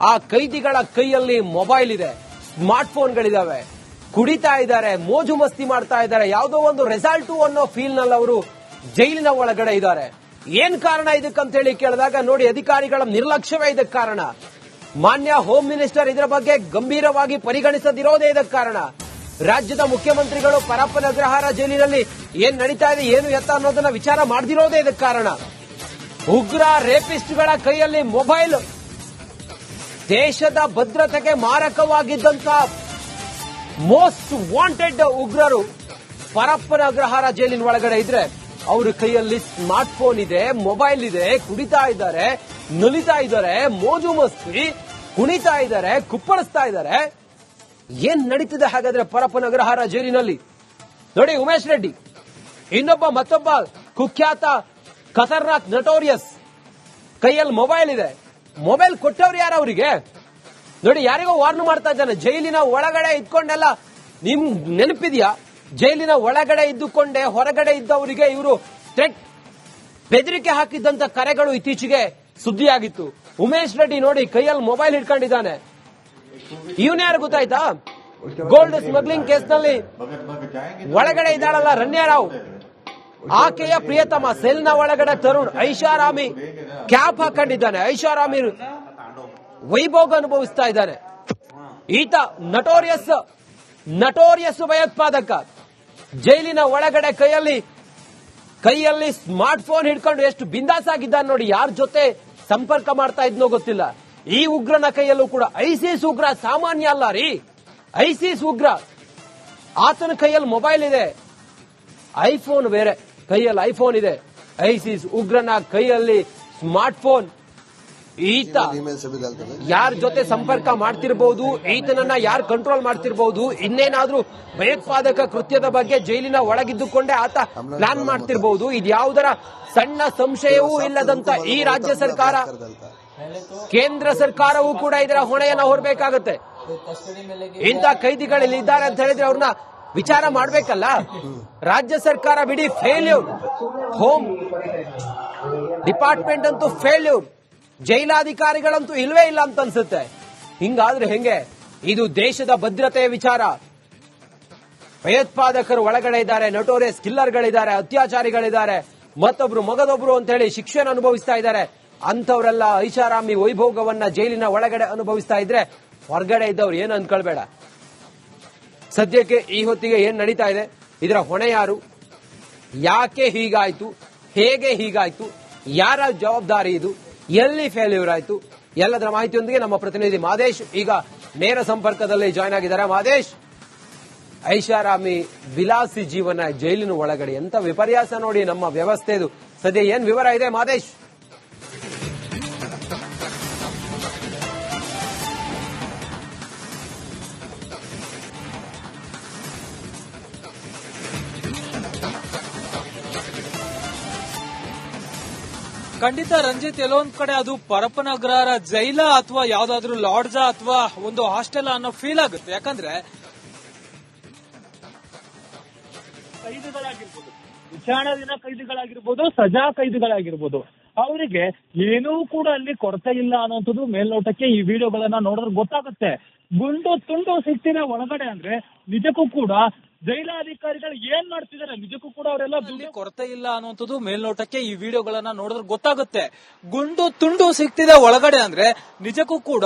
ಆ ಕೈದಿಗಳ ಕೈಯಲ್ಲಿ ಮೊಬೈಲ್ ಇದೆ, ಸ್ಮಾರ್ಟ್ ಫೋನ್ಗಳಿದಾವೆ, ಕುಡಿತಾ ಇದ್ದಾರೆ, ಮೋಜು ಮಸ್ತಿ ಮಾಡ್ತಾ ಇದ್ದಾರೆ, ಯಾವುದೋ ಒಂದು ರೆಸಾರ್ಟ್ ಅನ್ನೋ ಫೀಲ್ ನಲ್ಲಿ ಅವರು ಜೈಲಿನ ಒಳಗಡೆ ಇದ್ದಾರೆ. ಏನ್ ಕಾರಣ ಇದಕ್ಕಂತ ಹೇಳಿ ಕೇಳಿದಾಗ ನೋಡಿ, ಅಧಿಕಾರಿಗಳ ನಿರ್ಲಕ್ಷ್ಯವೇ ಇದಕ್ಕೆ ಕಾರಣ. ಮಾನ್ಯ ಹೋಮ್ ಮಿನಿಸ್ಟರ್ ಇದರ ಬಗ್ಗೆ ಗಂಭೀರವಾಗಿ ಪರಿಗಣಿಸದಿರೋದೇ ಇದಕ್ಕೆ ಕಾರಣ. ರಾಜ್ಯದ ಮುಖ್ಯಮಂತ್ರಿಗಳು ಪರಪ್ಪನ ಅಗ್ರಹಾರ ಜೈಲಿನಲ್ಲಿ ಏನ್ ನಡೀತಾ ಇದೆ, ಏನು ಎತ್ತ ಅನ್ನೋದನ್ನ ವಿಚಾರ ಮಾಡದಿರೋದೇ ಇದಕ್ಕೆ ಕಾರಣ. ಉಗ್ರ ರೇಪಿಸ್ಟ್ಗಳ ಕೈಯಲ್ಲಿ ಮೊಬೈಲ್, ದೇಶದ ಭದ್ರತೆಗೆ ಮಾರಕವಾಗಿದ್ದಂತ ಮೋಸ್ಟ್ ವಾಂಟೆಡ್ ಉಗ್ರರು ಪರಪ್ಪನ ಅಗ್ರಹಾರ ಜೈಲಿನ ಒಳಗಡೆ ಇದ್ರೆ ಅವ್ರ ಕೈಯಲ್ಲಿ ಸ್ಮಾರ್ಟ್ ಫೋನ್ ಇದೆ, ಮೊಬೈಲ್ ಇದೆ, ಕುಡಿತಾ ಇದ್ದಾರೆ, ನಲಿತಾ ಇದ್ದಾರೆ, ಮೋಜು ಮಸ್ತಿ, ಕುಣಿತಾ ಇದ್ದಾರೆ, ಕುಪ್ಪಳಿಸ್ತಾ ಇದ್ದಾರೆ. ಏನ್ ನಡೀತಿದೆ ಹಾಗಾದ್ರೆ ಪರಪ್ಪನ ಅಗ್ರಹಾರ ಜೈಲಿನಲ್ಲಿ? ನೋಡಿ, ಉಮೇಶ್ ರೆಡ್ಡಿ ಮತ್ತೊಬ್ಬ ಕುಖ್ಯಾತ ಖತರ್ನಾಕ್ ನಟೋರಿಯಸ್ ಕೈಯಲ್ಲಿ ಮೊಬೈಲ್ ಇದೆ. ಮೊಬೈಲ್ ಕೊಟ್ಟವ್ರು ಯಾರು ಅವರಿಗೆ? ನೋಡಿ, ಯಾರಿಗೋ ವಾರ್ನ್ ಮಾಡ್ತಾ ಇದ್ದಾನೆ. ಜೈಲಿನ ಒಳಗಡೆ ಇದ್ಕೊಂಡೆಲ್ಲ ನಿಮ್ ನೆನಪಿದ್ಯಾ? ಜೈಲಿನ ಒಳಗಡೆ ಇದ್ದುಕೊಂಡೆ ಹೊರಗಡೆ ಇದ್ದವರಿಗೆ ಇವರು ಥ್ರೆಟ್, ಬೆದರಿಕೆ ಹಾಕಿದ್ದಂತ ಕರೆಗಳು ಇತ್ತೀಚೆಗೆ ಸುದ್ದಿಯಾಗಿತ್ತು. ಉಮೇಶ್ ರೆಡ್ಡಿ ನೋಡಿ ಕೈಯಲ್ಲಿ ಮೊಬೈಲ್ ಹಿಡ್ಕೊಂಡಿದ್ದಾನೆ. ಇವನ್ ಯಾರು ಗೊತ್ತಾಯ್ತಾ? ಗೋಲ್ಡ್ ಸ್ಮಗ್ಲಿಂಗ್ ಕೇಸ್ನಲ್ಲಿ ಒಳಗಡೆ ಇದ್ದಾಳಲ್ಲ ರಣ್ಯಾ ರಾವ್, ಆಕೆಯ ಪ್ರಿಯತಮ ಸೆಲ್ನ ಒಳಗಡೆ ತರುಣ್ ಐಷಾರಾಮಿ ಕ್ಯಾಪ್ ಹಾಕೊಂಡಿದ್ದಾನೆ. ಐಷಾರಾಮಿ ವೈಭೋಗ ಅನುಭವಿಸ್ತಾ ಇದ್ದಾನೆ. ಈತ ನಟೋರಿಯಸ್ ಭಯೋತ್ಪಾದಕ ಜೈಲಿನ ಒಳಗಡೆ ಕೈಯಲ್ಲಿ ಸ್ಮಾರ್ಟ್ ಫೋನ್ ಹಿಡ್ಕೊಂಡು ಎಷ್ಟು ಬಿಂದಾಸ್ ಆಗಿದ್ದಾನೆ ನೋಡಿ. ಯಾರ ಜೊತೆ ಸಂಪರ್ಕ ಮಾಡ್ತಾ ಇದ್ನೋ ಗೊತ್ತಿಲ್ಲ. ಈ ಉಗ್ರನ ಕೈಯಲ್ಲೂ ಕೂಡ ಐಸಿಸ್ ಉಗ್ರ ಸಾಮಾನ್ಯ ಅಲ್ಲ ರೀ, ಐಸಿಸ್ ಉಗ್ರ. ಆತನ ಕೈಯಲ್ಲಿ ಮೊಬೈಲ್ ಇದೆ, ಐಫೋನ್ ಬೇರೆ, ಕೈಯಲ್ಲಿ ಐಫೋನ್ ಇದೆ. ಐಸಿಸ್ ಉಗ್ರನ ಕೈಯಲ್ಲಿ ಸ್ಮಾರ್ಟ್ ಫೋನ್. ಈತ ಯಾರ ಜೊತೆ ಸಂಪರ್ಕ ಮಾಡ್ತಿರಬಹುದು, ಈತನನ್ನ ಯಾರು ಕಂಟ್ರೋಲ್ ಮಾಡ್ತಿರಬಹುದು, ಇನ್ನೇನಾದ್ರೂ ಭಯೋತ್ಪಾದಕ ಕೃತ್ಯದ ಬಗ್ಗೆ ಜೈಲಿನ ಒಳಗಿದ್ದುಕೊಂಡೇ ಆತ ಪ್ಲಾನ್ ಮಾಡ್ತಿರಬಹುದು. ಇದ್ಯಾವುದರ ಸಣ್ಣ ಸಂಶಯವೂ ಇಲ್ಲದಂತ ಈ ರಾಜ್ಯ ಸರ್ಕಾರ, ಕೇಂದ್ರ ಸರ್ಕಾರವೂ ಕೂಡ ಇದರ ಹೊಣೆಯನ್ನ ಹೊರಬೇಕಾಗುತ್ತೆ. ಇಂಥ ಕೈದಿಗಳಲ್ಲಿ ಇದ್ದಾರೆ ಅಂತ ಹೇಳಿದ್ರೆ ಅವ್ರನ್ನ ವಿಚಾರ ಮಾಡಬೇಕಲ್ಲ. ರಾಜ್ಯ ಸರ್ಕಾರ ಬಿಡಿ, ಫೇಲ್ಯೂರ್. ಹೋಮ್ ಡಿಪಾರ್ಟ್ಮೆಂಟ್ ಅಂತೂ ಫೇಲ್ಯೂರ್, ಜೈಲಾಧಿಕಾರಿಗಳಂತೂ ಇಲ್ವೇ ಇಲ್ಲ ಅಂತ ಅನ್ಸುತ್ತೆ. ಹಿಂಗಾದ್ರೆ ಹೆಂಗೆ? ಇದು ದೇಶದ ಭದ್ರತೆಯ ವಿಚಾರ. ಭಯೋತ್ಪಾದಕರು ಒಳಗಡೆ ಇದ್ದಾರೆ, ನಟೋರಿಯಸ್ ಕಿಲ್ಲರ್ಗಳಿದ್ದಾರೆ, ಅತ್ಯಾಚಾರಿಗಳಿದ್ದಾರೆ, ಮತ್ತೊಬ್ರು ಮಗದೊಬ್ರು ಅಂತ ಹೇಳಿ ಶಿಕ್ಷೆಯನ್ನು ಅನುಭವಿಸ್ತಾ ಇದ್ದಾರೆ. ಅಂತವರೆಲ್ಲ ಐಷಾರಾಮಿ ವೈಭೋಗವನ್ನ ಜೈಲಿನ ಒಳಗಡೆ ಅನುಭವಿಸ್ತಾ ಇದ್ರೆ ಹೊರಗಡೆ ಇದ್ದವ್ರು ಏನು ಅನ್ಕೊಳ್ಬೇಡ. ಸದ್ಯಕ್ಕೆ ಈ ಹೊತ್ತಿಗೆ ಏನ್ ನಡೀತಾ ಇದೆ, ಇದರ ಹೊಣೆ ಯಾರು, ಯಾಕೆ ಹೀಗಾಯ್ತು, ಹೇಗೆ ಹೀಗಾಯ್ತು, ಯಾರ ಜವಾಬ್ದಾರಿ ಇದು, ಎಲ್ಲಿ ಫೇಲ್ಯೂರ್ ಆಯ್ತು, ಎಲ್ಲದರ ಮಾಹಿತಿಯೊಂದಿಗೆ ನಮ್ಮ ಪ್ರತಿನಿಧಿ ಮಾದೇಶ್ ಈಗ ನೇರ ಸಂಪರ್ಕದಲ್ಲಿ ಜಾಯ್ನ್ ಆಗಿದ್ದಾರೆ. ಮಾದೇಶ್, ಐಷಾರಾಮಿ ವಿಲಾಸಿ ಜೀವನ ಜೈಲಿನ ಒಳಗಡೆ ಎಂತ ವಿಪರ್ಯಾಸ ನೋಡಿ ನಮ್ಮ ವ್ಯವಸ್ಥೆದು. ಸದ್ಯ ಏನ್ ವಿವರ ಇದೆ ಮಾದೇಶ್? ಖಂಡಿತ ರಂಜಿತ್, ಎಲ್ಲೊಂದ್ ಕಡೆ ಅದು ಪರಪ್ಪನ ಅಗ್ರಹಾರ ಜೈಲ ಅಥವಾ ಯಾವ್ದಾದ್ರು ಲಾಡ್ಜಾ ಅಥವಾ ಒಂದು ಹಾಸ್ಟೆಲ್ ಅನ್ನೋ ಫೀಲ್ ಆಗುತ್ತೆ. ಯಾಕಂದ್ರೆ ಕೈದಿಗಳಾಗಿರ್ಬೋದು, ವಿಚಾರಣಾಧೀನ ಕೈದಿಗಳಾಗಿರ್ಬೋದು, ಸಜಾ ಕೈದಿಗಳಾಗಿರ್ಬೋದು, ಅವರಿಗೆ ಏನೂ ಕೂಡ ಅಲ್ಲಿ ಕೊರತೆ ಇಲ್ಲ ಅನ್ನೋಂಥದ್ದು ಮೇಲ್ನೋಟಕ್ಕೆ ಈ ವಿಡಿಯೋಗಳನ್ನ ನೋಡಿದ್ರೆ ಗೊತ್ತಾಗುತ್ತೆ. ಗುಂಡು ತುಂಡು ಸಿಕ್ತಿನ ಒಳಗಡೆ ಅಂದ್ರೆ ನಿಜಕ್ಕೂ ಕೂಡ ಜೈಲಾಧಿಕಾರಿಗಳು ಏನ್ ಮಾಡ್ತಿದ್ದಾರೆ, ನಿಜಕ್ಕೂ ಕೂಡ ಅವರೆಲ್ಲ ದುಡ್ಡು ಕೊರತೆ ಇಲ್ಲ ಅನ್ನುವಂಥದ್ದು ಮೇಲ್ನೋಟಕ್ಕೆ ಈ ವಿಡಿಯೋಗಳನ್ನ ನೋಡಿದ್ರೆ ಗೊತ್ತಾಗುತ್ತೆ. ಗುಂಡು ತುಂಡು ಸಿಗ್ತಿದೆ ಒಳಗಡೆ ಅಂದ್ರೆ ನಿಜಕ್ಕೂ ಕೂಡ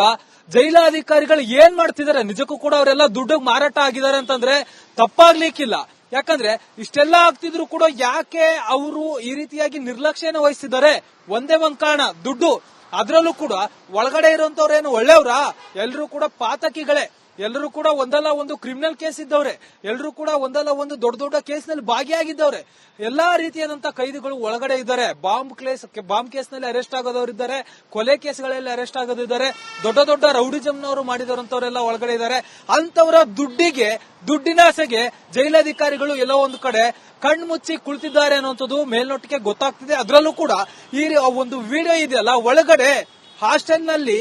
ಜೈಲಾಧಿಕಾರಿಗಳು ಏನ್ ಮಾಡ್ತಿದ್ದಾರೆ, ನಿಜಕ್ಕೂ ಕೂಡ ಅವರೆಲ್ಲ ದುಡ್ಡು ಮಾರಾಟ ಆಗಿದ್ದಾರೆ ಅಂತಂದ್ರೆ ತಪ್ಪಾಗ್ಲಿಕ್ಕಿಲ್ಲ. ಯಾಕಂದ್ರೆ ಇಷ್ಟೆಲ್ಲ ಆಗ್ತಿದ್ರು ಕೂಡ ಯಾಕೆ ಅವರು ಈ ರೀತಿಯಾಗಿ ನಿರ್ಲಕ್ಷ್ಯನ ವಹಿಸ್ತಿದ್ದಾರೆ? ಒಂದೇ ಒಂದ್ ಕಾರಣ, ದುಡ್ಡು. ಅದ್ರಲ್ಲೂ ಕೂಡ ಒಳಗಡೆ ಇರುವಂತವ್ರೇನು ಒಳ್ಳೆಯವರಾ? ಎಲ್ಲರೂ ಕೂಡ ಪಾತಕಿಗಳೇ, ಎಲ್ಲರೂ ಕೂಡ ಒಂದಲ್ಲ ಒಂದು ಕ್ರಿಮಿನಲ್ ಕೇಸ್ ಇದ್ದವ್ರೆ, ಎಲ್ಲರೂ ಕೂಡ ಒಂದಲ್ಲ ಒಂದು ದೊಡ್ಡ ದೊಡ್ಡ ಕೇಸ್ನಲ್ಲಿ ಭಾಗಿಯಾಗಿದ್ದವ್ರೆ. ಎಲ್ಲಾ ರೀತಿಯಾದಂತಹ ಕೈದಿಗಳು ಒಳಗಡೆ ಇದ್ದಾರೆ. ಬಾಂಬ್ ಕೇಸ್ನಲ್ಲಿ ಅರೆಸ್ಟ್ ಆಗೋದವರಿದ್ದಾರೆ, ಕೊಲೆ ಕೇಸ್ಗಳಲ್ಲಿ ಅರೆಸ್ಟ್ ಆಗೋದಿದ್ದಾರೆ, ದೊಡ್ಡ ದೊಡ್ಡ ರೌಡಿಸಂನವರು ಮಾಡಿದವರಂತವರೆಲ್ಲ ಒಳಗಡೆ ಇದ್ದಾರೆ. ಅಂತವರ ದುಡ್ಡಿನಾಸೆಗೆ ಜೈಲಾಧಿಕಾರಿಗಳು ಎಲ್ಲೋ ಒಂದು ಕಡೆ ಕಣ್ಮುಚ್ಚಿ ಕುಳಿತಿದ್ದಾರೆ ಅನ್ನುವಂಥದ್ದು ಮೇಲ್ನೋಟಕ್ಕೆ ಗೊತ್ತಾಗ್ತಿದೆ. ಅದರಲ್ಲೂ ಕೂಡ ಈ ಒಂದು ವಿಡಿಯೋ ಇದೆಯಲ್ಲ, ಒಳಗಡೆ ಹಾಸ್ಟೆಲ್ನಲ್ಲಿ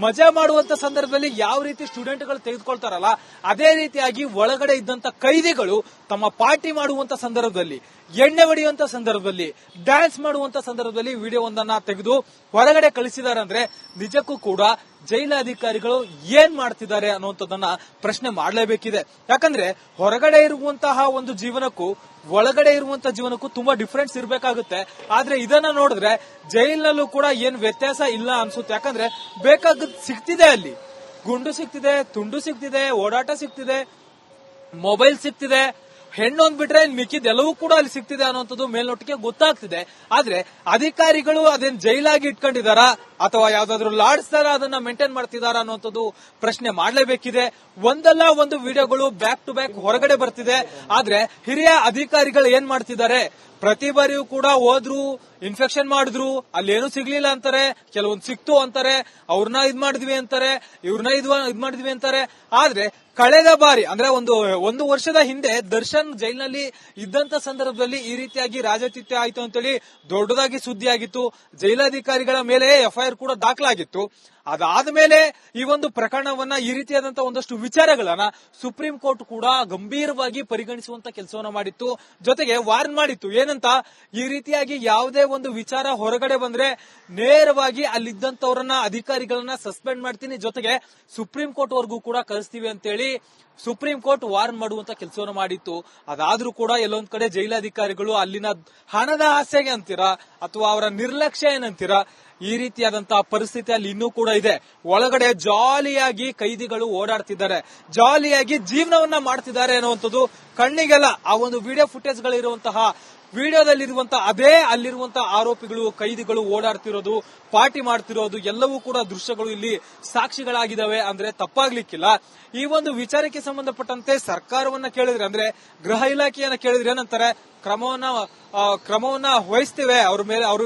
ಮಜಾ ಮಾಡುವಂತ ಸಂದರ್ಭದಲ್ಲಿ ಯಾವ ರೀತಿ ಸ್ಟೂಡೆಂಟ್ಗಳು ತೆಗೆದುಕೊಳ್ತಾರಲ್ಲ, ಅದೇ ರೀತಿಯಾಗಿ ಒಳಗಡೆ ಇದ್ದಂತ ಕೈದಿಗಳು ತಮ್ಮ ಪಾರ್ಟಿ ಮಾಡುವಂತ ಸಂದರ್ಭದಲ್ಲಿ, ಎಣ್ಣೆ ಹೊಡೆಯುವಂತ ಸಂದರ್ಭದಲ್ಲಿ, ಡ್ಯಾನ್ಸ್ ಮಾಡುವಂತ ಸಂದರ್ಭದಲ್ಲಿ ವಿಡಿಯೋ ಒಂದನ್ನ ತೆಗೆದು ಹೊರಗಡೆ ಕಳಿಸಿದ್ದಾರೆ. ಅಂದ್ರೆ ನಿಜಕ್ಕೂ ಕೂಡ ಜೈಲಾಧಿಕಾರಿಗಳು ಏನ್ ಮಾಡ್ತಿದ್ದಾರೆ ಅನ್ನುವಂಥದ್ದನ್ನ ಪ್ರಶ್ನೆ ಮಾಡಲೇಬೇಕಿದೆ. ಯಾಕಂದ್ರೆ ಹೊರಗಡೆ ಇರುವಂತಹ ಒಂದು ಜೀವನಕ್ಕೂ ಒಳಗಡೆ ಇರುವಂತಹ ಜೀವನಕ್ಕೂ ತುಂಬಾ ಡಿಫರೆನ್ಸ್ ಇರಬೇಕಾಗುತ್ತೆ. ಆದ್ರೆ ಇದನ್ನ ನೋಡಿದ್ರೆ ಜೈಲಿನಲ್ಲೂ ಕೂಡ ಏನ್ ವ್ಯತ್ಯಾಸ ಇಲ್ಲ ಅನ್ಸುತ್ತೆ. ಯಾಕಂದ್ರೆ ಬೇಕಾಗದ್ ಸಿಗ್ತಿದೆ, ಅಲ್ಲಿ ಗುಂಡು ಸಿಗ್ತಿದೆ, ತುಂಡು ಸಿಗ್ತಿದೆ, ಓಡಾಟ ಸಿಗ್ತಿದೆ, ಮೊಬೈಲ್ ಸಿಗ್ತಿದೆ, ಹೆಣ್ಣು ಅಂದ್ಬಿಟ್ರೆ ಮಿಕ್ಕಿದ ಎಲ್ಲವೂ ಕೂಡ ಅಲ್ಲಿ ಸಿಗ್ತಿದೆ ಅನ್ನೋಂಥದ್ದು ಮೇಲ್ನೋಟಕ್ಕೆ ಗೊತ್ತಾಗ್ತಿದೆ. ಆದ್ರೆ ಅಧಿಕಾರಿಗಳು ಅದೇನ್ ಜೈಲಾಗಿ ಇಟ್ಕೊಂಡಿದಾರಾ ಅಥವಾ ಯಾವ್ದಾದ್ರು ಲಾಡ್ಜ್ ತರ ಅದನ್ನ ಮೇಂಟೈನ್ ಮಾಡ್ತಿದಾರಾ ಅನ್ನೋಂಥದ್ದು ಪ್ರಶ್ನೆ ಮಾಡಲೇಬೇಕಿದೆ. ಒಂದಲ್ಲ ಒಂದು ವಿಡಿಯೋಗಳು ಬ್ಯಾಕ್ ಟು ಬ್ಯಾಕ್ ಹೊರಗಡೆ ಬರ್ತಿದೆ. ಆದ್ರೆ ಹಿರಿಯ ಅಧಿಕಾರಿಗಳು ಏನ್ ಮಾಡ್ತಿದ್ದಾರೆ, ಪ್ರತಿ ಬಾರಿಯೂ ಕೂಡ ಹೋದ್ರು, ಇನ್ಫೆಕ್ಷನ್ ಮಾಡಿದ್ರು, ಅಲ್ಲೇನು ಸಿಗ್ಲಿಲ್ಲ ಅಂತಾರೆ, ಕೆಲವೊಂದು ಸಿಕ್ತು ಅಂತಾರೆ, ಅವ್ರನ್ನ ಇದ್ ಮಾಡಿದ್ವಿ ಅಂತಾರೆ, ಇವ್ರನ್ನ ಇದ್ ಮಾಡಿದ್ವಿ ಅಂತಾರೆ. ಆದ್ರೆ ಕಳೆದ ಬಾರಿ ಅಂದ್ರೆ ಒಂದು ವರ್ಷದ ಹಿಂದೆ ದರ್ಶನ್ ಜೈಲಿನಲ್ಲಿ ಇದ್ದಂತ ಸಂದರ್ಭದಲ್ಲಿ ಈ ರೀತಿಯಾಗಿ ರಾಜತಿಥ್ಯ ಆಯ್ತು ಅಂತೇಳಿ ದೊಡ್ಡದಾಗಿ ಸುದ್ದಿ ಆಗಿತ್ತು. ಜೈಲಾಧಿಕಾರಿಗಳ ಮೇಲೆ ಎಫ್ಐಆರ್ ಕೂಡ ದಾಖಲಾಗಿತ್ತು. ಅದಾದ್ಮೇಲೆ ಈ ಒಂದು ಪ್ರಕರಣವನ್ನ, ಈ ರೀತಿಯಾದಂತಹ ಒಂದಷ್ಟು ವಿಚಾರಗಳನ್ನ ಸುಪ್ರೀಂ ಕೋರ್ಟ್ ಕೂಡ ಗಂಭೀರವಾಗಿ ಪರಿಗಣಿಸುವಂತ ಕೆಲಸವನ್ನ ಮಾಡಿತ್ತು. ಜೊತೆಗೆ ವಾರ್ನ್ ಮಾಡಿತ್ತು. ಏನಂತ, ಈ ರೀತಿಯಾಗಿ ಯಾವುದೇ ಒಂದು ವಿಚಾರ ಹೊರಗಡೆ ಬಂದ್ರೆ ನೇರವಾಗಿ ಅಲ್ಲಿದ್ದಂತವರನ್ನ, ಅಧಿಕಾರಿಗಳನ್ನ ಸಸ್ಪೆಂಡ್ ಮಾಡ್ತೀನಿ, ಜೊತೆಗೆ ಸುಪ್ರೀಂ ಕೋರ್ಟ್ ವರೆಗೂ ಕೂಡ ಕಳಿಸ್ತೀವಿ ಅಂತೇಳಿ ಸುಪ್ರೀಂ ಕೋರ್ಟ್ ವಾರ್ನ್ ಮಾಡುವಂತ ಕೆಲಸವನ್ನು ಮಾಡಿತ್ತು. ಅದಾದ್ರೂ ಕೂಡ ಎಲ್ಲೊಂದ್ ಕಡೆ ಜೈಲಾಧಿಕಾರಿಗಳು ಅಲ್ಲಿನ ಹಣದ ಆಸೆಗೆ ಅಂತೀರಾ ಅಥವಾ ಅವರ ನಿರ್ಲಕ್ಷ್ಯ ಏನಂತೀರಾ, ಈ ರೀತಿಯಾದಂತಹ ಪರಿಸ್ಥಿತಿ ಅಲ್ಲಿ ಇನ್ನೂ ಕೂಡ ಇದೆ. ಒಳಗಡೆ ಜಾಲಿಯಾಗಿ ಕೈದಿಗಳು ಓಡಾಡ್ತಿದ್ದಾರೆ, ಜಾಲಿಯಾಗಿ ಜೀವನವನ್ನ ಮಾಡ್ತಿದ್ದಾರೆ ಅನ್ನುವಂಥದ್ದು ಕಣ್ಣಿಗೆಲ್ಲ ಆ ಒಂದು ವಿಡಿಯೋ ಫುಟೇಜ್ ಗಳಿರುವಂತಹ ವಿಡಿಯೋದಲ್ಲಿರುವಂತಹ ಅದೇ ಅಲ್ಲಿರುವಂತಹ ಆರೋಪಿಗಳು, ಕೈದಿಗಳು ಓಡಾಡ್ತಿರೋದು, ಪಾರ್ಟಿ ಮಾಡ್ತಿರೋದು ಎಲ್ಲವೂ ಕೂಡ ದೃಶ್ಯಗಳು ಇಲ್ಲಿ ಸಾಕ್ಷಿಗಳಾಗಿದ್ದಾವೆ ಅಂದ್ರೆ ತಪ್ಪಾಗ್ಲಿಕ್ಕಿಲ್ಲ. ಈ ಒಂದು ವಿಚಾರಕ್ಕೆ ಸಂಬಂಧಪಟ್ಟಂತೆ ಸರ್ಕಾರವನ್ನ ಕೇಳಿದ್ರೆ, ಅಂದ್ರೆ ಗೃಹ ಇಲಾಖೆಯನ್ನ ಕೇಳಿದ್ರೆ ಏನಂತಾರೆ, ಕ್ರಮವನ್ನ ವಹಿಸ್ತೇವೆ, ಅವ್ರ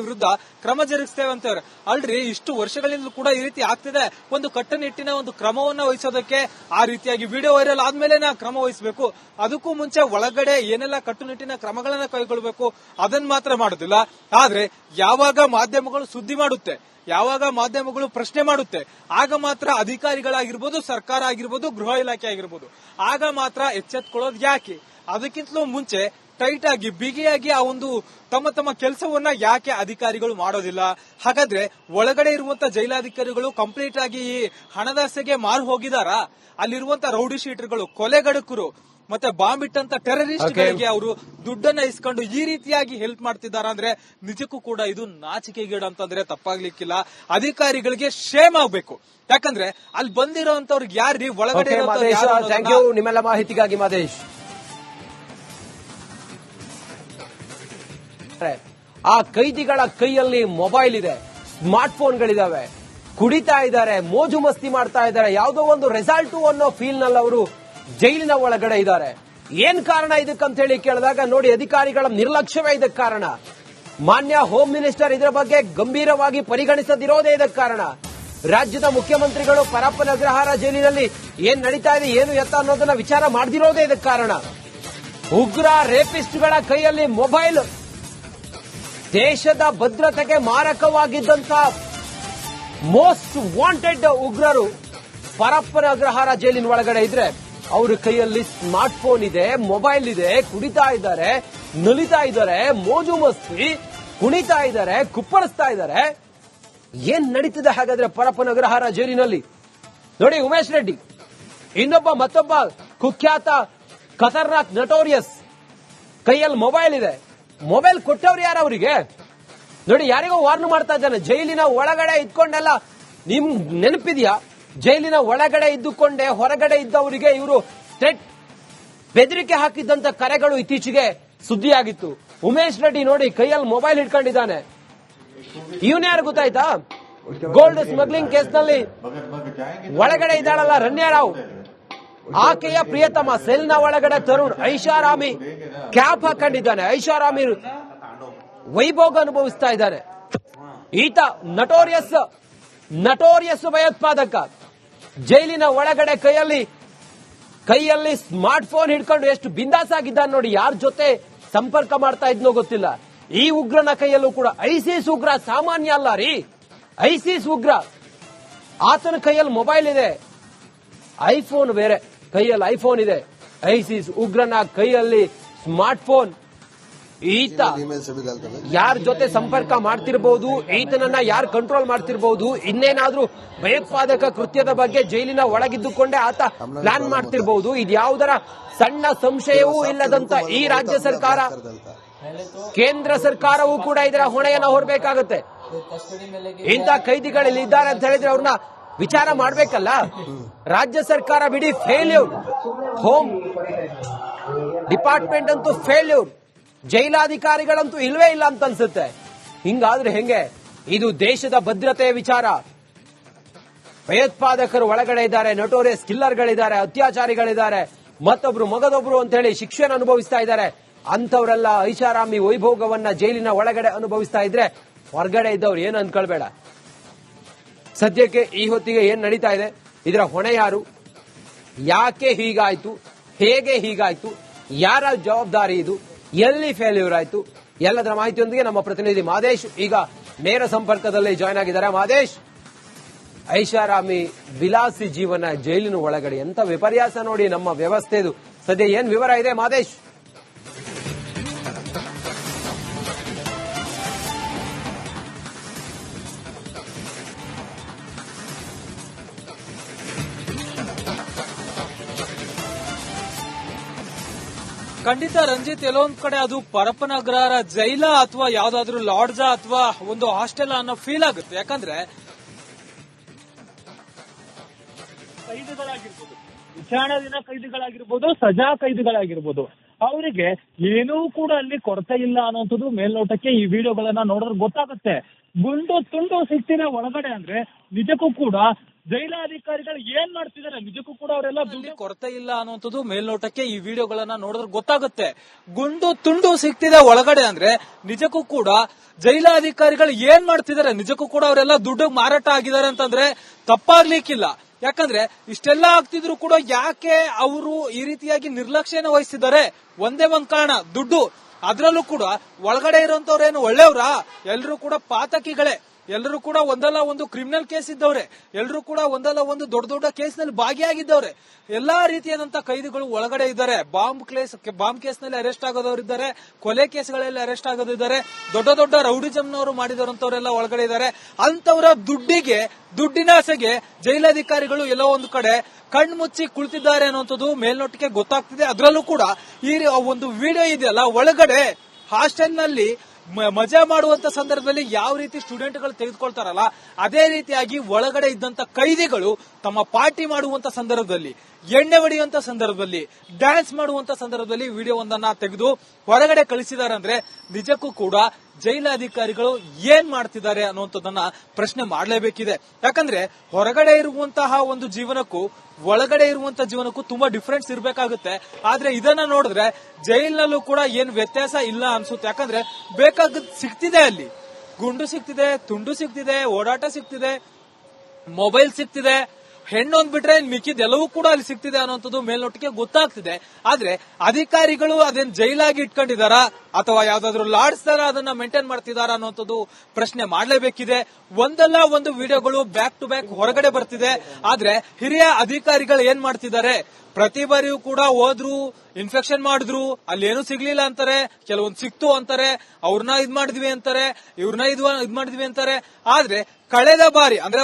ವಿರುದ್ಧ ಕ್ರಮ ಜರುಗಿಸ್ತೇವೆ ಅಂತವ್ರೆ. ಅಲ್ರಿ, ಇಷ್ಟು ವರ್ಷಗಳಿಂದ ಕೂಡ ಈ ರೀತಿ ಆಗ್ತಿದೆ. ಒಂದು ಕಟ್ಟುನಿಟ್ಟಿನ ಒಂದು ಕ್ರಮವನ್ನ ವಹಿಸೋದಕ್ಕೆ ಆ ರೀತಿಯಾಗಿ ವಿಡಿಯೋ ವೈರಲ್ ಆದ್ಮೇಲೆ ಕ್ರಮ ವಹಿಸಬೇಕು. ಅದಕ್ಕೂ ಮುಂಚೆ ಒಳಗಡೆ ಏನೆಲ್ಲ ಕಟ್ಟುನಿಟ್ಟಿನ ಕ್ರಮಗಳನ್ನ ಕೈಗೊಳ್ಳಬೇಕು ಅದನ್ನ ಮಾತ್ರ ಮಾಡೋದಿಲ್ಲ. ಆದ್ರೆ ಯಾವಾಗ ಮಾಧ್ಯಮಗಳು ಸುದ್ದಿ ಮಾಡುತ್ತೆ, ಯಾವಾಗ ಮಾಧ್ಯಮಗಳು ಪ್ರಶ್ನೆ ಮಾಡುತ್ತೆ, ಆಗ ಮಾತ್ರ ಅಧಿಕಾರಿಗಳಾಗಿರ್ಬೋದು, ಸರ್ಕಾರ ಆಗಿರ್ಬೋದು, ಗೃಹ ಇಲಾಖೆ ಆಗಿರ್ಬೋದು, ಆಗ ಮಾತ್ರ ಎಚ್ಚೆತ್ಕೊಳ್ಳೋದು ಯಾಕೆ? ಅದಕ್ಕಿಂತಲೂ ಮುಂಚೆ ಟೈಟ್ ಆಗಿ ಬಿಗಿಯಾಗಿ ಆ ಒಂದು ತಮ್ಮ ಕೆಲಸವನ್ನ ಯಾಕೆ ಅಧಿಕಾರಿಗಳು ಮಾಡೋದಿಲ್ಲ? ಹಾಗಾದ್ರೆ ಒಳಗಡೆ ಇರುವಂತ ಜೈಲಾಧಿಕಾರಿಗಳು ಕಂಪ್ಲೀಟ್ ಆಗಿ ಈ ಹಣದಾಸೆಗೆ ಮಾರು ಹೋಗಿದಾರಾ? ಅಲ್ಲಿರುವಂತ ರೌಡಿ ಶೀಟರ್ಗಳು, ಕೊಲೆಗಡಕರು, ಮತ್ತೆ ಬಾಂಬ್ ಇಟ್ಟಂತ ಟೆರರಿಸ್ಟ್ಗಳಿಗೆ ಅವರು ದುಡ್ಡನ್ನ ಇಸ್ಕೊಂಡು ಈ ರೀತಿಯಾಗಿ ಹೆಲ್ಪ್ ಮಾಡ್ತಿದ್ದಾರೆ ಅಂದ್ರೆ ನಿಜಕ್ಕೂ ಕೂಡ ಇದು ನಾಚಿಕೆಗೇಡು ಅಂತಂದ್ರೆ ತಪ್ಪಾಗ್ಲಿಕ್ಕಿಲ್ಲ. ಅಧಿಕಾರಿಗಳಿಗೆ ಶೇಮ್ ಆಗ್ಬೇಕು. ಯಾಕಂದ್ರೆ ಅಲ್ಲಿ ಬಂದಿರೋಂತವ್ರಿಗೆ ಯಾರ್ರಿ ಒಳಗಡೆ ಥ್ಯಾಂಕ್ ಯು ನಿಮ್ಮೆಲ್ಲ ಮಾಹಿತಿಗಾಗಿ ಮಾದೇಶ್. ಆ ಕೈದಿಗಳ ಕೈಯಲ್ಲಿ ಮೊಬೈಲ್ ಇದೆ, ಸ್ಮಾರ್ಟ್ ಫೋನ್ಗಳಿದಾವೆ, ಕುಡಿತಾ ಇದ್ದಾರೆ, ಮೋಜು ಮಸ್ತಿ ಮಾಡ್ತಾ ಇದ್ದಾರೆ, ಯಾವುದೋ ಒಂದು ರೆಸಾರ್ಟ್ ಅನ್ನೋ ಫೀಲ್ ನಲ್ಲಿ ಅವರು ಜೈಲಿನ ಒಳಗಡೆ ಇದ್ದಾರೆ. ಏನ್ ಕಾರಣ ಇದಕ್ಕಂತ ಹೇಳಿ ಕೇಳಿದಾಗ ನೋಡಿ, ಅಧಿಕಾರಿಗಳ ನಿರ್ಲಕ್ಷ್ಯವೇ ಇದಕ್ಕೆ ಕಾರಣ. ಮಾನ್ಯ ಹೋಮ್ ಮಿನಿಸ್ಟರ್ ಇದರ ಬಗ್ಗೆ ಗಂಭೀರವಾಗಿ ಪರಿಗಣಿಸದಿರೋದೇ ಇದಕ್ಕೆ ಕಾರಣ. ರಾಜ್ಯದ ಮುಖ್ಯಮಂತ್ರಿಗಳು ಪರಪ್ಪನ ಅಗ್ರಹಾರ ಜೈಲಿನಲ್ಲಿ ಏನ್ ನಡೀತಾ ಇದೆ, ಏನು ಎತ್ತ ಅನ್ನೋದನ್ನ ವಿಚಾರ ಮಾಡದಿರೋದೇ ಇದಕ್ಕೆ ಕಾರಣ. ಉಗ್ರ ರೇಪಿಸ್ಟ್ಗಳ ಕೈಯಲ್ಲಿ ಮೊಬೈಲ್, ದೇಶದ ಭದ್ರತೆಗೆ ಮಾರಕವಾಗಿದ್ದಂತ ಮೋಸ್ಟ್ ವಾಂಟೆಡ್ ಉಗ್ರರು ಪರಪ್ಪನ ಅಗ್ರಹಾರ ಜೈಲಿನ ಒಳಗಡೆ ಇದ್ರೆ ಅವ್ರ ಕೈಯಲ್ಲಿ ಸ್ಮಾರ್ಟ್ ಫೋನ್ ಇದೆ, ಮೊಬೈಲ್ ಇದೆ, ಕುಡಿತಾ ಇದ್ದಾರೆ, ನಲಿತಾ ಇದ್ದಾರೆ, ಮೋಜು ಮಸ್ತಿ, ಕುಣಿತಾ ಇದ್ದಾರೆ, ಕುಪ್ಪಳಿಸ್ತಾ ಇದ್ದಾರೆ. ಏನ್ ನಡೀತಿದೆ ಹಾಗಾದ್ರೆ ಪರಪ್ಪನ ಅಗ್ರಹಾರ ಜೈಲಿನಲ್ಲಿ? ನೋಡಿ, ಉಮೇಶ್ ರೆಡ್ಡಿ ಮತ್ತೊಬ್ಬ ಕುಖ್ಯಾತ ಖತರ್ನಾಕ್ ನಟೋರಿಯಸ್ ಕೈಯಲ್ಲಿ ಮೊಬೈಲ್ ಇದೆ. ಮೊಬೈಲ್ ಕೊಟ್ಟವ್ರು ಯಾರು ಅವರಿಗೆ? ನೋಡಿ, ಯಾರಿಗೋ ವಾರ್ನ್ ಮಾಡ್ತಾ ಇದ್ದಾನೆ. ಜೈಲಿನ ಒಳಗಡೆ ಇದ್ಕೊಂಡೆಲ್ಲ ನಿಮ್ ನೆನಪಿದ್ಯಾ? ಜೈಲಿನ ಒಳಗಡೆ ಇದ್ದುಕೊಂಡೆ ಹೊರಗಡೆ ಇದ್ದವರಿಗೆ ಇವರು ಬೆದರಿಕೆ ಹಾಕಿದ್ದಂತ ಕರೆಗಳು ಇತ್ತೀಚೆಗೆ ಸುದ್ದಿಯಾಗಿತ್ತು. ಉಮೇಶ್ ರೆಡ್ಡಿ ನೋಡಿ ಕೈಯಲ್ಲಿ ಮೊಬೈಲ್ ಹಿಡ್ಕೊಂಡಿದ್ದಾನೆ. ಇವನ್ ಯಾರು ಗೊತ್ತಾಯ್ತಾ? ಗೋಲ್ಡ್ ಸ್ಮಗ್ಲಿಂಗ್ ಕೇಸ್ನಲ್ಲಿ ಒಳಗಡೆ ಇದ್ದಾಳಲ್ಲ ರಣ್ಯಾ ರಾವ್, ಆಕೆಯ ಪ್ರಿಯತಮ ಸೆಲ್ನ ಒಳಗಡೆ ತರುಣ್ ಐಷಾರಾಮಿ ಕ್ಯಾಪ್ ಹಾಕೊಂಡಿದ್ದಾನೆ. ಐಷಾರಾಮಿ ವೈಭೋಗ ಅನುಭವಿಸ್ತಾ ಇದ್ದಾನೆ. ಈತ ನಟೋರಿಯಸ್ ಭಯೋತ್ಪಾದಕ ಜೈಲಿನ ಒಳಗಡೆ ಕೈಯಲ್ಲಿ ಸ್ಮಾರ್ಟ್ ಫೋನ್ ಹಿಡ್ಕೊಂಡು ಎಷ್ಟು ಬಿಂದಾಸ್ ಆಗಿದ್ದಾನೆ ನೋಡಿ. ಯಾರ ಜೊತೆ ಸಂಪರ್ಕ ಮಾಡ್ತಾ ಇದ್ನೋ ಗೊತ್ತಿಲ್ಲ. ಈ ಉಗ್ರನ ಕೈಯಲ್ಲೂ ಕೂಡ ಐಸಿಸ್ ಉಗ್ರ ಸಾಮಾನ್ಯ ಅಲ್ಲ ರೀ, ಐಸಿಸ್ ಉಗ್ರ. ಆತನ ಕೈಯಲ್ಲಿ ಮೊಬೈಲ್ ಇದೆ, ಐಫೋನ್ ಬೇರೆ, ಕೈಯಲ್ಲಿ ಐಫೋನ್ ಇದೆ. ಐಸಿಸ್ ಉಗ್ರನ ಕೈಯಲ್ಲಿ ಸ್ಮಾರ್ಟ್ ಫೋನ್. ಈತ ಯಾರ ಜೊತೆ ಸಂಪರ್ಕ ಮಾಡ್ತಿರ್ಬೋದು, ಈತನನ್ನ ಯಾರು ಕಂಟ್ರೋಲ್ ಮಾಡ್ತಿರ್ಬೋದು, ಇನ್ನೇನಾದ್ರೂ ಭಯೋತ್ಪಾದಕ ಕೃತ್ಯದ ಬಗ್ಗೆ ಜೈಲಿನ ಒಳಗಿದ್ದುಕೊಂಡೇ ಆತ ಪ್ಲಾನ್ ಮಾಡ್ತಿರ್ಬೋದು. ಇದ್ಯಾವುದರ ಸಣ್ಣ ಸಂಶಯವೂ ಇಲ್ಲದಂತ ಈ ರಾಜ್ಯ ಸರ್ಕಾರ, ಕೇಂದ್ರ ಸರ್ಕಾರವೂ ಕೂಡ ಇದರ ಹೊಣೆಯನ್ನ ಹೊರಬೇಕಾಗುತ್ತೆ. ಇಂಥ ಕೈದಿಗಳಲ್ಲಿ ಇದ್ದಾರೆ ಅಂತ ಹೇಳಿದ್ರೆ ಅವ್ರನ್ನ ವಿಚಾರ ಮಾಡ್ಬೇಕಲ್ಲ. ರಾಜ್ಯ ಸರ್ಕಾರ ಬಿಡಿ ಫೇಲ್ಯೂರ್, ಹೋಮ್ ಡಿಪಾರ್ಟ್ಮೆಂಟ್ ಅಂತೂ ಫೇಲ್ಯೂರ್, ಜೈಲಾಧಿಕಾರಿಗಳಂತೂ ಇಲ್ವೇ ಇಲ್ಲ ಅಂತ ಅನ್ಸುತ್ತೆ. ಹಿಂಗಾದ್ರೆ ಹೆಂಗೆ? ಇದು ದೇಶದ ಭದ್ರತೆಯ ವಿಚಾರ. ಭಯೋತ್ಪಾದಕರು ಒಳಗಡೆ ಇದ್ದಾರೆ, ನಟೋರಿಯಸ್ ಕಿಲ್ಲರ್ಗಳಿದ್ದಾರೆ, ಅತ್ಯಾಚಾರಿಗಳಿದ್ದಾರೆ, ಮತ್ತೊಬ್ರು ಮಗದೊಬ್ರು ಅಂತ ಹೇಳಿ ಶಿಕ್ಷೆಯನ್ನು ಅನುಭವಿಸ್ತಾ ಇದ್ದಾರೆ. ಅಂತವರೆಲ್ಲ ಐಷಾರಾಮಿ ವೈಭೋಗವನ್ನ ಜೈಲಿನ ಒಳಗಡೆ ಅನುಭವಿಸ್ತಾ ಇದ್ರೆ ಹೊರಗಡೆ ಇದ್ದವ್ರು ಏನು ಅಂದ್ಕೊಳ್ಬೇಡ. ಸದ್ಯಕ್ಕೆ ಈ ಹೊತ್ತಿಗೆ ಏನ್ ನಡೀತಾ ಇದೆ, ಇದರ ಹೊಣೆ ಯಾರು, ಯಾಕೆ ಹೀಗಾಯ್ತು, ಹೇಗೆ ಹೀಗಾಯ್ತು, ಯಾರ ಜವಾಬ್ದಾರಿ ಇದು, ಎಲ್ಲಿ ಫೇಲ್ಯೂರ್ ಆಯ್ತು, ಎಲ್ಲದರ ಮಾಹಿತಿಯೊಂದಿಗೆ ನಮ್ಮ ಪ್ರತಿನಿಧಿ ಮಾದೇಶ್ ಈಗ ನೇರ ಸಂಪರ್ಕದಲ್ಲಿ ಜಾಯ್ನ್ ಆಗಿದ್ದಾರೆ. ಮಾದೇಶ್, ಐಷಾರಾಮಿ ವಿಲಾಸಿ ಜೀವನ ಜೈಲಿನ ಒಳಗಡೆ ಎಂತ ವಿಪರ್ಯಾಸ ನೋಡಿ ನಮ್ಮ ವ್ಯವಸ್ಥೆದು. ಸದ್ಯ ಏನ್ ವಿವರ ಇದೆ ಮಾದೇಶ್? ಖಂಡಿತ ರಂಜಿತ್, ಎಲ್ಲೊಂದ್ ಕಡೆ ಅದು ಪರಪ್ಪನಗರ ಜೈಲ ಅಥವಾ ಯಾವ್ದಾದ್ರು ಲಾಡ್ಜಾ ಅಥವಾ ಒಂದು ಹಾಸ್ಟೆಲ್ ಅನ್ನೋ ಫೀಲ್ ಆಗುತ್ತೆ. ಯಾಕಂದ್ರೆ ಕೈದಿಗಳಾಗಿರ್ಬೋದು, ವಿಚಾರಣಾಧೀನ ಕೈದಿಗಳಾಗಿರ್ಬೋದು, ಸಜಾ ಕೈದಿಗಳಾಗಿರ್ಬೋದು, ಅವರಿಗೆ ಏನೂ ಕೂಡ ಅಲ್ಲಿ ಕೊರತೆ ಇಲ್ಲ ಅನ್ನೋಂಥದ್ದು ಮೇಲ್ನೋಟಕ್ಕೆ ಈ ವಿಡಿಯೋಗಳನ್ನ ನೋಡಿದ್ರೆ ಗೊತ್ತಾಗುತ್ತೆ. ಗುಂಡು ತುಂಡು ಸಿಕ್ತಿನ ಒಳಗಡೆ ಅಂದ್ರೆ ನಿಜಕ್ಕೂ ಕೂಡ ಜೈಲಾಧಿಕಾರಿಗಳು ಏನ್ ಮಾಡ್ತಿದ್ದಾರೆ, ನಿಜಕ್ಕೂ ಕೂಡ ಅವರೆಲ್ಲ ದುಡ್ಡು ಕೊರತೆ ಇಲ್ಲ ಅನ್ನುವಂಥದ್ದು ಮೇಲ್ನೋಟಕ್ಕೆ ಈ ವಿಡಿಯೋಗಳನ್ನ ನೋಡಿದ್ರೆ ಗೊತ್ತಾಗುತ್ತೆ. ಗುಂಡು ತುಂಡು ಸಿಗ್ತಿದೆ ಒಳಗಡೆ ಅಂದ್ರೆ ನಿಜಕ್ಕೂ ಕೂಡ ಜೈಲಾಧಿಕಾರಿಗಳು ಏನ್ ಮಾಡ್ತಿದ್ದಾರೆ, ನಿಜಕ್ಕೂ ಕೂಡ ಅವರೆಲ್ಲ ದುಡ್ಡು ಮಾರಾಟ ಆಗಿದ್ದಾರೆ ಅಂತಂದ್ರೆ ತಪ್ಪಾಗ್ಲಿಕ್ಕಿಲ್ಲ. ಯಾಕಂದ್ರೆ ಇಷ್ಟೆಲ್ಲ ಆಗ್ತಿದ್ರು ಕೂಡ ಯಾಕೆ ಅವರು ಈ ರೀತಿಯಾಗಿ ನಿರ್ಲಕ್ಷ್ಯನ ವಹಿಸ್ತಿದ್ದಾರೆ? ಒಂದೇ ಒಂದ್ ಕಾರಣ, ದುಡ್ಡು. ಅದ್ರಲ್ಲೂ ಕೂಡ ಒಳಗಡೆ ಇರುವಂತವ್ರೇನು ಒಳ್ಳೆಯವರಾ? ಎಲ್ಲರೂ ಕೂಡ ಪಾತಕಿಗಳೇ, ಎಲ್ಲರೂ ಕೂಡ ಒಂದಲ್ಲ ಒಂದು ಕ್ರಿಮಿನಲ್ ಕೇಸ್ ಇದ್ದವ್ರೆ, ಎಲ್ಲರೂ ಕೂಡ ಒಂದಲ್ಲ ಒಂದು ದೊಡ್ಡ ದೊಡ್ಡ ಕೇಸ್ ನಲ್ಲಿ ಭಾಗಿಯಾಗಿದ್ದವ್ರೆ. ಎಲ್ಲಾ ರೀತಿಯಾದಂತ ಕೈದಿಗಳು ಒಳಗಡೆ ಇದ್ದಾರೆ. ಬಾಂಬ್ ಕೇಸ್ ನಲ್ಲಿ ಅರೆಸ್ಟ್ ಆಗೋದವರಿದ್ದಾರೆ, ಕೊಲೆ ಕೇಸ್ಗಳಲ್ಲಿ ಅರೆಸ್ಟ್ ಆಗೋದಿದ್ದಾರೆ, ದೊಡ್ಡ ದೊಡ್ಡ ರೌಡಿಸಂನವರು ಮಾಡಿದವರಂತವರೆಲ್ಲ ಒಳಗಡೆ ಇದ್ದಾರೆ. ಅಂತವರ ದುಡ್ಡಿನಾಸೆಗೆ ಜೈಲಾಧಿಕಾರಿಗಳು ಎಲ್ಲೋ ಒಂದು ಕಡೆ ಕಣ್ಮುಚ್ಚಿ ಕುಳಿತಿದ್ದಾರೆ ಅನ್ನುವಂಥದ್ದು ಮೇಲ್ನೋಟಕ್ಕೆ ಗೊತ್ತಾಗ್ತಿದೆ. ಅದರಲ್ಲೂ ಕೂಡ ಈ ಒಂದು ವಿಡಿಯೋ ಇದೆಯಲ್ಲ, ಒಳಗಡೆ ಹಾಸ್ಟೆಲ್ ನಲ್ಲಿ ಮಜಾ ಮಾಡುವಂತ ಸಂದರ್ಭದಲ್ಲಿ ಯಾವ ರೀತಿ ಸ್ಟೂಡೆಂಟ್ಗಳು ತೆಗೆದುಕೊಳ್ತಾರಲ್ಲ, ಅದೇ ರೀತಿಯಾಗಿ ಒಳಗಡೆ ಇದ್ದಂತ ಕೈದಿಗಳು ತಮ್ಮ ಪಾರ್ಟಿ ಮಾಡುವಂತ ಸಂದರ್ಭದಲ್ಲಿ, ಎಣ್ಣೆ ಹೊಡೆಯುವಂತ ಸಂದರ್ಭದಲ್ಲಿ, ಡ್ಯಾನ್ಸ್ ಮಾಡುವಂತ ಸಂದರ್ಭದಲ್ಲಿ ವಿಡಿಯೋ ಒಂದನ್ನ ತೆಗೆದು ಹೊರಗಡೆ ಕಳಿಸಿದ್ದಾರೆ. ಅಂದ್ರೆ ನಿಜಕ್ಕೂ ಕೂಡ ಜೈಲಾಧಿಕಾರಿಗಳು ಏನ್ ಮಾಡ್ತಿದ್ದಾರೆ ಅನ್ನುವಂಥದ್ದನ್ನ ಪ್ರಶ್ನೆ ಮಾಡಲೇಬೇಕಿದೆ. ಯಾಕಂದ್ರೆ ಹೊರಗಡೆ ಇರುವಂತಹ ಒಂದು ಜೀವನಕ್ಕೂ ಒಳಗಡೆ ಇರುವಂತಹ ಜೀವನಕ್ಕೂ ತುಂಬಾ ಡಿಫರೆನ್ಸ್ ಇರಬೇಕಾಗುತ್ತೆ. ಆದ್ರೆ ಇದನ್ನ ನೋಡಿದ್ರೆ ಜೈಲಿನಲ್ಲೂ ಕೂಡ ಏನ್ ವ್ಯತ್ಯಾಸ ಇಲ್ಲ ಅನ್ಸುತ್ತೆ. ಯಾಕಂದ್ರೆ ಬೇಕಾದ ಸಿಗ್ತಿದೆ, ಅಲ್ಲಿ ಗುಂಡು ಸಿಗ್ತಿದೆ, ತುಂಡು ಸಿಗ್ತಿದೆ, ಓಡಾಟ ಸಿಗ್ತಿದೆ, ಮೊಬೈಲ್ ಸಿಗ್ತಿದೆ, ಹೆಣ್ಣೊಂದ್ ಬಿಟ್ರೆ ಮಿಕ್ಕಿದ ಎಲ್ಲವೂ ಕೂಡ ಅಲ್ಲಿ ಸಿಗ್ತಿದೆ ಅನ್ನೋಂಥದ್ದು ಮೇಲ್ನೋಟಕ್ಕೆ ಗೊತ್ತಾಗ್ತಿದೆ. ಆದ್ರೆ ಅಧಿಕಾರಿಗಳು ಅದೇನ್ ಜೈಲಾಗಿ ಇಟ್ಕೊಂಡಿದಾರಾ ಅಥವಾ ಯಾವ್ದಾದ್ರು ಲಾಡ್ಜ್ ತರ ಅದನ್ನ ಮೇಂಟೈನ್ ಮಾಡ್ತಿದಾರ ಅನ್ನೋಂಥದ್ದು ಪ್ರಶ್ನೆ ಮಾಡಲೇಬೇಕಿದೆ. ಒಂದಲ್ಲ ಒಂದು ವಿಡಿಯೋಗಳು ಬ್ಯಾಕ್ ಟು ಬ್ಯಾಕ್ ಹೊರಗಡೆ ಬರ್ತಿದೆ. ಆದ್ರೆ ಹಿರಿಯ ಅಧಿಕಾರಿಗಳು ಏನ್ ಮಾಡ್ತಿದ್ದಾರೆ, ಪ್ರತಿ ಬಾರಿಯೂ ಕೂಡ ಹೋದ್ರು, ಇನ್ಫೆಕ್ಷನ್ ಮಾಡಿದ್ರು, ಅಲ್ಲಿ ಏನು ಸಿಗ್ಲಿಲ್ಲ ಅಂತಾರೆ, ಕೆಲವೊಂದು ಸಿಕ್ತು ಅಂತಾರೆ, ಅವ್ರನ್ನ ಇದ್ ಮಾಡಿದ್ವಿ ಅಂತಾರೆ, ಇವ್ರನ್ನ ಇದ್ ಮಾಡಿದ್ವಿ ಅಂತಾರೆ. ಆದ್ರೆ ಕಳೆದ ಬಾರಿ ಅಂದ್ರೆ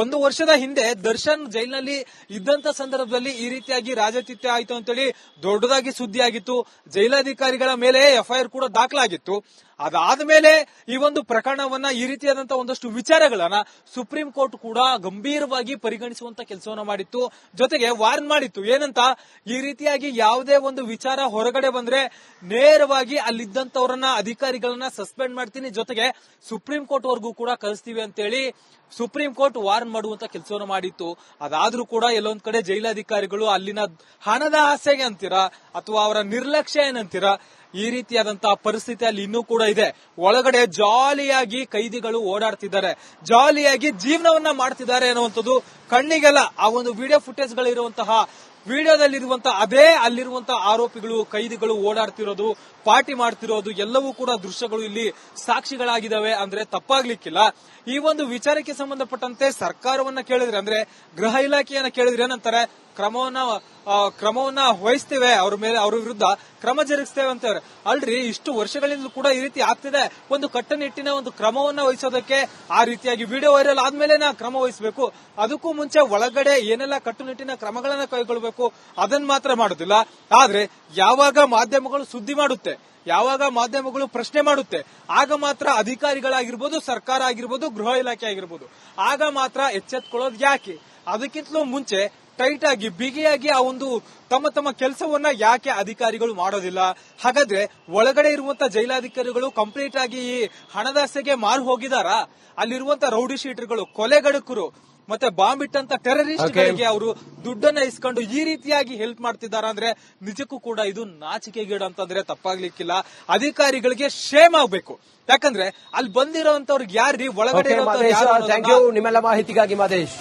ಒಂದು ವರ್ಷದ ಹಿಂದೆ ದರ್ಶನ್ ಜೈಲಿನಲ್ಲಿ ಇದ್ದಂತ ಸಂದರ್ಭದಲ್ಲಿ ಈ ರೀತಿಯಾಗಿ ರಾಜತಿಥ್ಯ ಆಯ್ತು ಅಂತೇಳಿ ದೊಡ್ಡದಾಗಿ ಸುದ್ದಿ ಆಗಿತ್ತು. ಜೈಲಾಧಿಕಾರಿಗಳ ಮೇಲೆ ಎಫ್ಐಆರ್ ಕೂಡ ದಾಖಲಾಗಿತ್ತು. ಅದಾದ್ಮೇಲೆ ಈ ಒಂದು ಪ್ರಕರಣವನ್ನ, ಈ ರೀತಿಯಾದಂತಹ ಒಂದಷ್ಟು ವಿಚಾರಗಳನ್ನ ಸುಪ್ರೀಂ ಕೋರ್ಟ್ ಕೂಡ ಗಂಭೀರವಾಗಿ ಪರಿಗಣಿಸುವಂತ ಕೆಲಸವನ್ನ ಮಾಡಿತ್ತು. ಜೊತೆಗೆ ವಾರ್ನ್ ಮಾಡಿತ್ತು, ಏನಂತ, ಈ ರೀತಿಯಾಗಿ ಯಾವುದೇ ಒಂದು ವಿಚಾರ ಹೊರಗಡೆ ಬಂದ್ರೆ ನೇರವಾಗಿ ಅಲ್ಲಿದ್ದಂತವರನ್ನ, ಅಧಿಕಾರಿಗಳನ್ನ ಸಸ್ಪೆಂಡ್ ಮಾಡ್ತೀನಿ, ಜೊತೆಗೆ ಸುಪ್ರೀಂ ಕೋರ್ಟ್ ವರ್ಗೂ ಕೂಡ ಕಳಿಸ್ತೀವಿ ಅಂತೇಳಿ ಸುಪ್ರೀಂ ಕೋರ್ಟ್ ವಾರ್ನ್ ಮಾಡುವಂತ ಕೆಲಸವನ್ನು ಮಾಡಿತ್ತು. ಅದಾದ್ರೂ ಕೂಡ ಎಲ್ಲೊಂದ್ ಕಡೆ ಜೈಲಾಧಿಕಾರಿಗಳು ಅಲ್ಲಿನ ಹಣದ ಆಸೆಗೆ ಅಂತೀರಾ ಅಥವಾ ಅವರ ನಿರ್ಲಕ್ಷ್ಯ ಏನಂತೀರಾ, ಈ ರೀತಿಯಾದಂತಹ ಪರಿಸ್ಥಿತಿ ಅಲ್ಲಿ ಇನ್ನೂ ಕೂಡ ಇದೆ. ಒಳಗಡೆ ಜಾಲಿಯಾಗಿ ಕೈದಿಗಳು ಓಡಾಡ್ತಿದ್ದಾರೆ, ಜಾಲಿಯಾಗಿ ಜೀವನವನ್ನ ಮಾಡ್ತಿದ್ದಾರೆ ಅನ್ನುವಂಥದ್ದು ಕಣ್ಣಿಗೆಲ್ಲ ಆ ಒಂದು ವಿಡಿಯೋ ಫುಟೇಜ್ ಗಳಿರುವಂತಹ ವಿಡಿಯೋದಲ್ಲಿರುವಂತಹ ಅದೇ ಅಲ್ಲಿರುವಂತಹ ಆರೋಪಿಗಳು, ಕೈದಿಗಳು ಓಡಾಡ್ತಿರೋದು, ಪಾರ್ಟಿ ಮಾಡ್ತಿರೋದು ಎಲ್ಲವೂ ಕೂಡ ದೃಶ್ಯಗಳು ಇಲ್ಲಿ ಸಾಕ್ಷಿಗಳಾಗಿದ್ದಾವೆ ಅಂದ್ರೆ ತಪ್ಪಾಗ್ಲಿಕ್ಕಿಲ್ಲ. ಈ ಒಂದು ವಿಚಾರಕ್ಕೆ ಸಂಬಂಧಪಟ್ಟಂತೆ ಸರ್ಕಾರವನ್ನ ಕೇಳಿದ್ರೆ, ಅಂದ್ರೆ ಗೃಹ ಇಲಾಖೆಯನ್ನ ಕೇಳಿದ್ರೆ ಏನಂತಾರೆ, ಕ್ರಮವನ್ನ ವಹಿಸ್ತೇವೆ, ಅವ್ರ ವಿರುದ್ಧ ಕ್ರಮ ಜರುಗಿಸ್ತೇವೆ ಅಂತಾರೆ. ಅಲ್ರಿ ಇಷ್ಟು ವರ್ಷಗಳಿಂದ ಕೂಡ ಈ ರೀತಿ ಆಗ್ತಿದೆ. ಒಂದು ಕಟ್ಟುನಿಟ್ಟಿನ ಒಂದು ಕ್ರಮವನ್ನ ವಹಿಸೋದಕ್ಕೆ ಆ ರೀತಿಯಾಗಿ ವಿಡಿಯೋ ವೈರಲ್ ಆದ್ಮೇಲೆ ಕ್ರಮ ವಹಿಸಬೇಕು. ಅದಕ್ಕೂ ಮುಂಚೆ ಒಳಗಡೆ ಏನೆಲ್ಲ ಕಟ್ಟುನಿಟ್ಟಿನ ಕ್ರಮಗಳನ್ನ ಕೈಗೊಳ್ಳಬೇಕು ಅದನ್ನ ಮಾತ್ರ ಮಾಡುದಿಲ್ಲ. ಆದ್ರೆ ಯಾವಾಗ ಮಾಧ್ಯಮಗಳು ಸುದ್ದಿ ಮಾಡುತ್ತೆ, ಯಾವಾಗ ಮಾಧ್ಯಮಗಳು ಪ್ರಶ್ನೆ ಮಾಡುತ್ತೆ, ಆಗ ಮಾತ್ರ ಅಧಿಕಾರಿಗಳಾಗಿರ್ಬೋದು, ಸರ್ಕಾರ ಆಗಿರ್ಬೋದು, ಗೃಹ ಇಲಾಖೆ ಆಗಿರ್ಬೋದು, ಆಗ ಮಾತ್ರ ಎಚ್ಚೆತ್ಕೊಳ್ಳೋದು ಯಾಕೆ? ಅದಕ್ಕಿಂತಲೂ ಮುಂಚೆ ಟೈಟ್ ಆಗಿ ಬಿಗಿಯಾಗಿ ಆ ಒಂದು ತಮ್ಮ ಕೆಲಸವನ್ನ ಯಾಕೆ ಅಧಿಕಾರಿಗಳು ಮಾಡೋದಿಲ್ಲ? ಹಾಗಾದ್ರೆ ಒಳಗಡೆ ಇರುವಂತ ಜೈಲಾಧಿಕಾರಿಗಳು ಕಂಪ್ಲೀಟ್ ಆಗಿ ಈ ಹಣದಾಸೆಗೆ ಮಾರು ಹೋಗಿದಾರಾ? ಅಲ್ಲಿರುವಂತ ರೌಡಿ ಶೀಟರ್ಗಳು, ಕೊಲೆಗಡಕರು, ಮತ್ತೆ ಬಾಂಬ್ ಇಟ್ಟಂತ ಟೆರರಿಸ್ಟ್ಗಳಿಗೆ ಅವರು ದುಡ್ಡನ್ನ ಇಸ್ಕೊಂಡು ಈ ರೀತಿಯಾಗಿ ಹೆಲ್ಪ್ ಮಾಡ್ತಿದ್ದಾರೆ ಅಂದ್ರೆ ನಿಜಕ್ಕೂ ಕೂಡ ಇದು ನಾಚಿಕೆಗೇಡು ಅಂತಂದ್ರೆ ತಪ್ಪಾಗ್ಲಿಕ್ಕಿಲ್ಲ. ಅಧಿಕಾರಿಗಳಿಗೆ ಶೇಮ್ ಆಗ್ಬೇಕು. ಯಾಕಂದ್ರೆ ಅಲ್ಲಿ ಬಂದಿರೋಂತವ್ರಿಗೆ ಯಾರ್ರಿ ಒಳಗಡೆ ನಿಮ್ಮೆಲ್ಲ ಮಾಹಿತಿಗಾಗಿ ಮಾದೇಶ್.